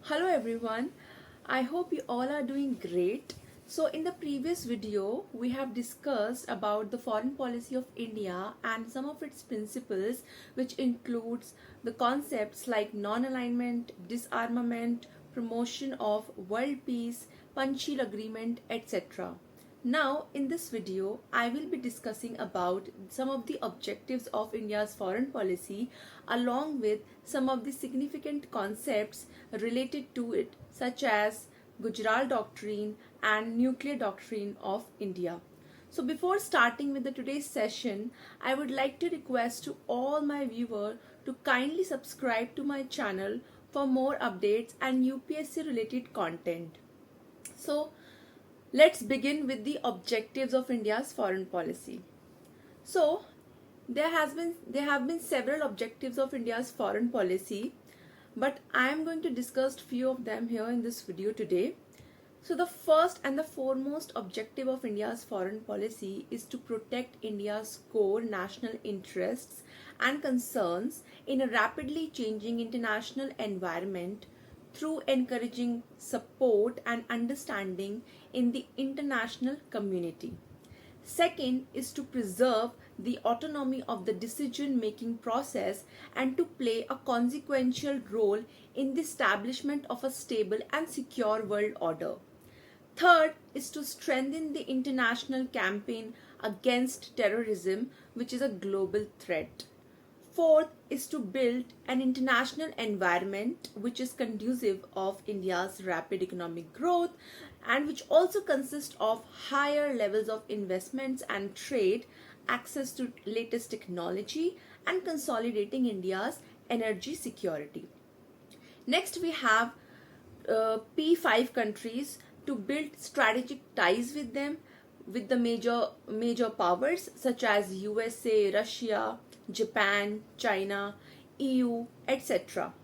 Hello everyone, I hope you all are doing great. So in the previous video, we have discussed about the foreign policy of India and some of its principles, which includes the concepts like non-alignment, disarmament, promotion of world peace, Panchsheel agreement, etc. Now, in this video, I will be discussing about some of the objectives of India's foreign policy along with some of the significant concepts related to it, such as Gujral Doctrine and Nuclear Doctrine of India. So before starting with the today's session, I would like to request to all my viewers to kindly subscribe to my channel for more updates and UPSC related content. So let's begin with the objectives of India's foreign policy. So, there have been several objectives of India's foreign policy, but I am going to discuss few of them here in this video today. So, the first and the foremost objective of India's foreign policy is to protect India's core national interests and concerns in a rapidly changing international environment through encouraging support and understanding in the international community. Second is to preserve the autonomy of the decision-making process and to play a consequential role in the establishment of a stable and secure world order. Third is to strengthen the international campaign against terrorism, which is a global threat. Fourth is to build an international environment which is conducive of India's rapid economic growth and which also consists of higher levels of investments and trade, access to latest technology, and consolidating India's energy security. Next, we have P5 countries to build strategic ties with them, with the major powers such as USA, Russia, Japan, China, EU, etc.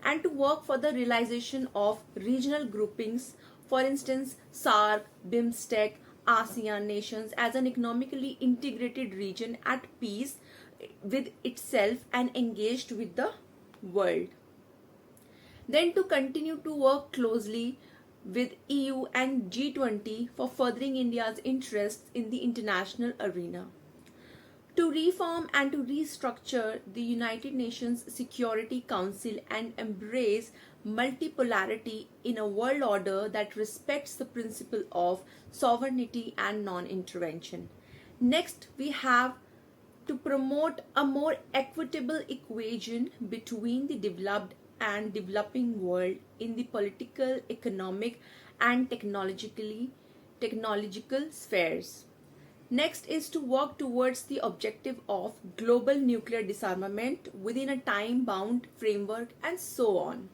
and to work for the realization of regional groupings, for instance SAARC, BIMSTEC, ASEAN nations as an economically integrated region at peace with itself and engaged with the world. Then to continue to work closely with EU and G20 for furthering India's interests in the international arena. To reform and to restructure the United Nations Security Council and embrace multipolarity in a world order that respects the principle of sovereignty and non-intervention. Next, we have to promote a more equitable equation between the developed and developing world in the political, economic, and technological spheres. Next is to work towards the objective of global nuclear disarmament within a time-bound framework and so on.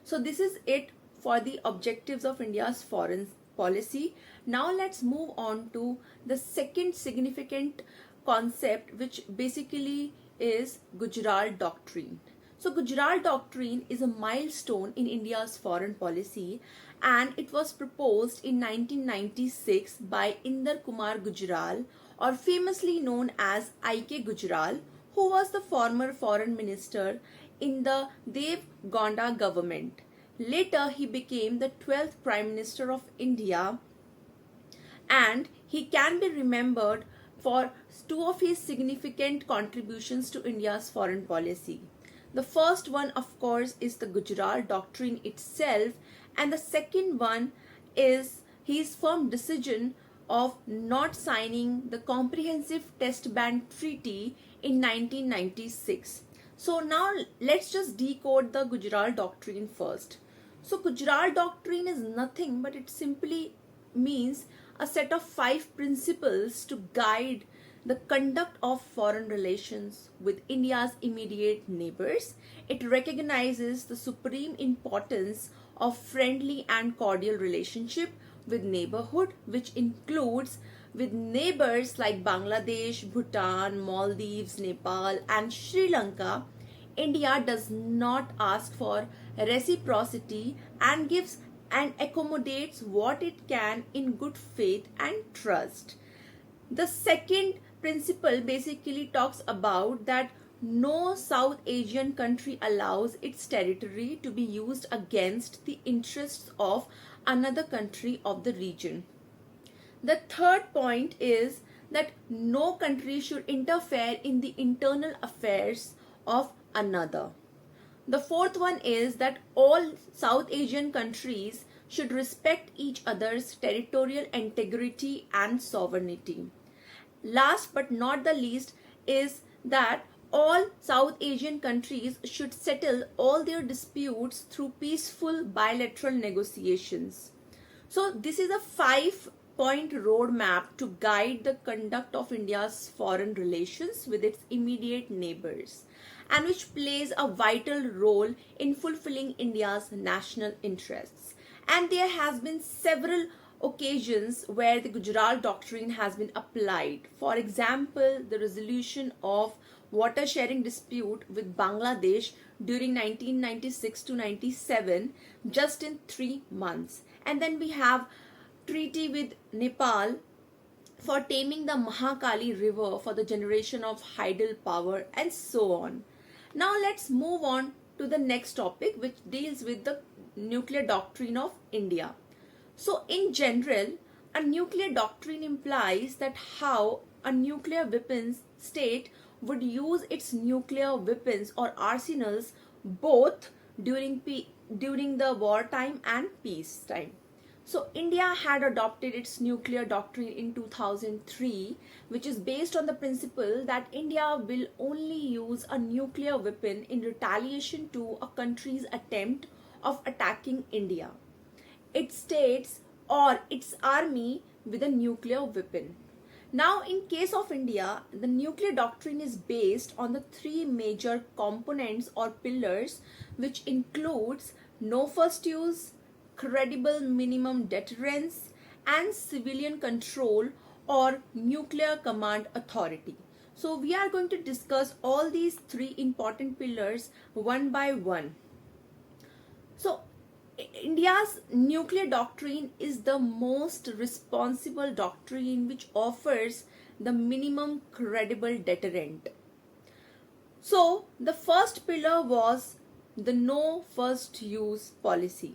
So this is it for the objectives of India's foreign policy. Now let's move on to the second significant concept, which basically is Gujral Doctrine. So Gujral Doctrine is a milestone in India's foreign policy and it was proposed in 1996 by Inder Kumar Gujral, or famously known as I.K. Gujral, who was the former foreign minister in the Dev Gonda government. Later he became the 12th Prime Minister of India and he can be remembered for two of his significant contributions to India's foreign policy. The first one, of course, is the Gujral Doctrine itself, and the second one is his firm decision of not signing the Comprehensive Test Ban Treaty in 1996. So now let's just decode the Gujral Doctrine first. So Gujral Doctrine is nothing but it simply means a set of 5 principles to guide the conduct of foreign relations with India's immediate neighbors. It recognizes the supreme importance of friendly and cordial relationship with neighborhood, which includes with neighbors like Bangladesh, Bhutan, Maldives, Nepal, and Sri Lanka. India does not ask for reciprocity and gives and accommodates what it can in good faith and trust. The second principle basically talks about that no South Asian country allows its territory to be used against the interests of another country of the region. The third point is that no country should interfere in the internal affairs of another. The fourth one is that all South Asian countries should respect each other's territorial integrity and sovereignty. Last but not the least is that all South Asian countries should settle all their disputes through peaceful bilateral negotiations. So this is a 5-point roadmap to guide the conduct of India's foreign relations with its immediate neighbors, and which plays a vital role in fulfilling India's national interests. And there has been several occasions where the Gujral Doctrine has been applied. For example, the resolution of water sharing dispute with Bangladesh during 1996 to 97, just in 3 months. And then we have treaty with Nepal for taming the Mahakali river for the generation of hydel power, and so on. Now let's move on to the next topic, which deals with the nuclear doctrine of India. So in general, a nuclear doctrine implies that how a nuclear weapons state would use its nuclear weapons or arsenals both during the wartime and peacetime. So India had adopted its nuclear doctrine in 2003, which is based on the principle that India will only use a nuclear weapon in retaliation to a country's attempt of attacking India, its states, or its army with a nuclear weapon. Now, in case of India, the nuclear doctrine is based on the 3 major components or pillars, which includes no first use, credible minimum deterrence, and civilian control or nuclear command authority. So we are going to discuss all these 3 important pillars one by one. So India's nuclear doctrine is the most responsible doctrine which offers the minimum credible deterrent. So the first pillar was the no first use policy.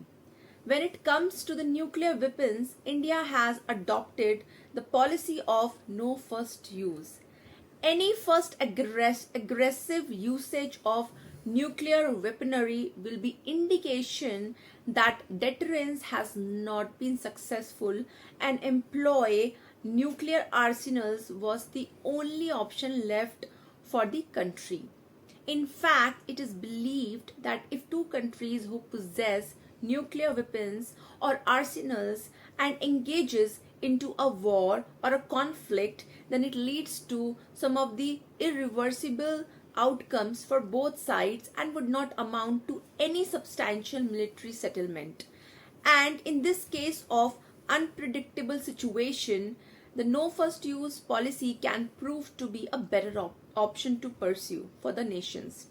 When it comes to the nuclear weapons, India has adopted the policy of no first use. Any first aggressive usage of nuclear weaponry will be indication that deterrence has not been successful, and employ nuclear arsenals was the only option left for the country. In fact, it is believed that if 2 countries who possess nuclear weapons or arsenals and engages into a war or a conflict, then it leads to some of the irreversible outcomes for both sides and would not amount to any substantial military settlement. And in this case of unpredictable situation, the no first use policy can prove to be a better option to pursue for the nations.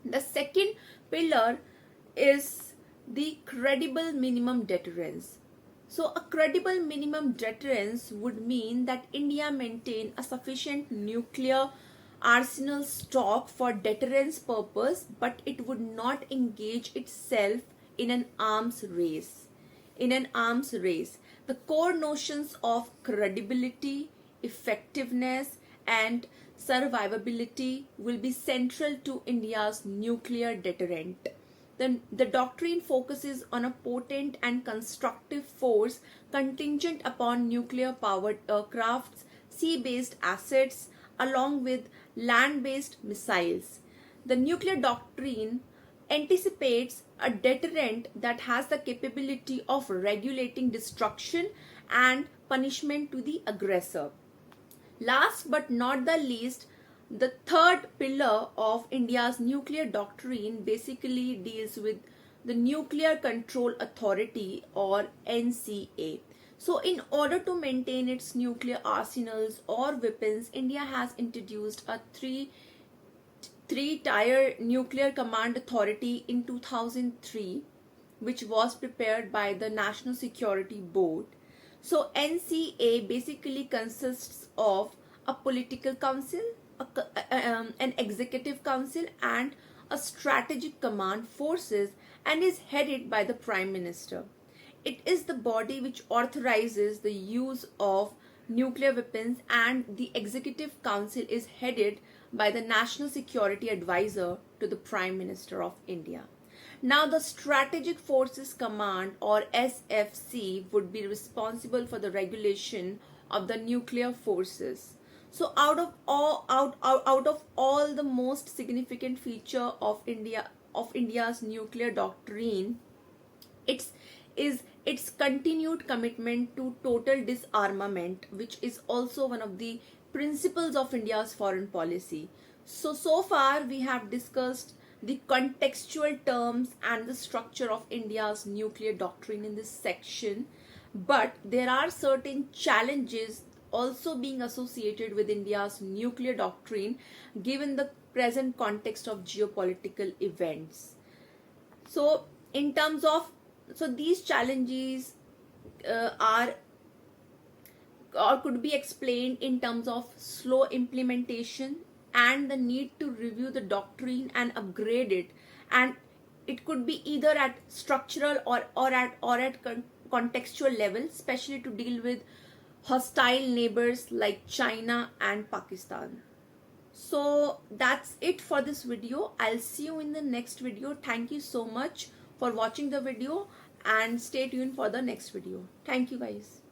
The second pillar is the credible minimum deterrence. So a credible minimum deterrence would mean that India maintain a sufficient nuclear arsenal stock for deterrence purpose, but it would not engage itself in an arms race. The core notions of credibility, effectiveness, and survivability will be central to India's nuclear deterrent. The doctrine focuses on a potent and constructive force contingent upon nuclear-powered aircrafts, sea-based assets, along with land-based missiles. The nuclear doctrine anticipates a deterrent that has the capability of regulating destruction and punishment to the aggressor. Last but not the least, the third pillar of India's nuclear doctrine basically deals with the Nuclear Control Authority or NCA. So in order to maintain its nuclear arsenals or weapons, India has introduced a three-tier nuclear command authority in 2003, which was prepared by the National Security Board. So NCA basically consists of a political council, an executive council and a strategic command forces and is headed by the Prime Minister. It is the body which authorizes the use of nuclear weapons, and the Executive Council is headed by the National Security Advisor to the Prime Minister of India. Now, the Strategic Forces Command, or SFC, would be responsible for the regulation of the nuclear forces. So, out of all the most significant feature of India's nuclear doctrine, its continued commitment to total disarmament, which is also one of the principles of India's foreign policy. So far we have discussed the contextual terms and the structure of India's nuclear doctrine in this section, but there are certain challenges also being associated with India's nuclear doctrine given the present context of geopolitical events. So in terms of these challenges are or could be explained in terms of slow implementation and the need to review the doctrine and upgrade it, and it could be either at structural or at contextual level, especially to deal with hostile neighbors like China and Pakistan. So that's it for this video. I'll see you in the next video. Thank you so much for watching the video and stay tuned for the next video. Thank you guys.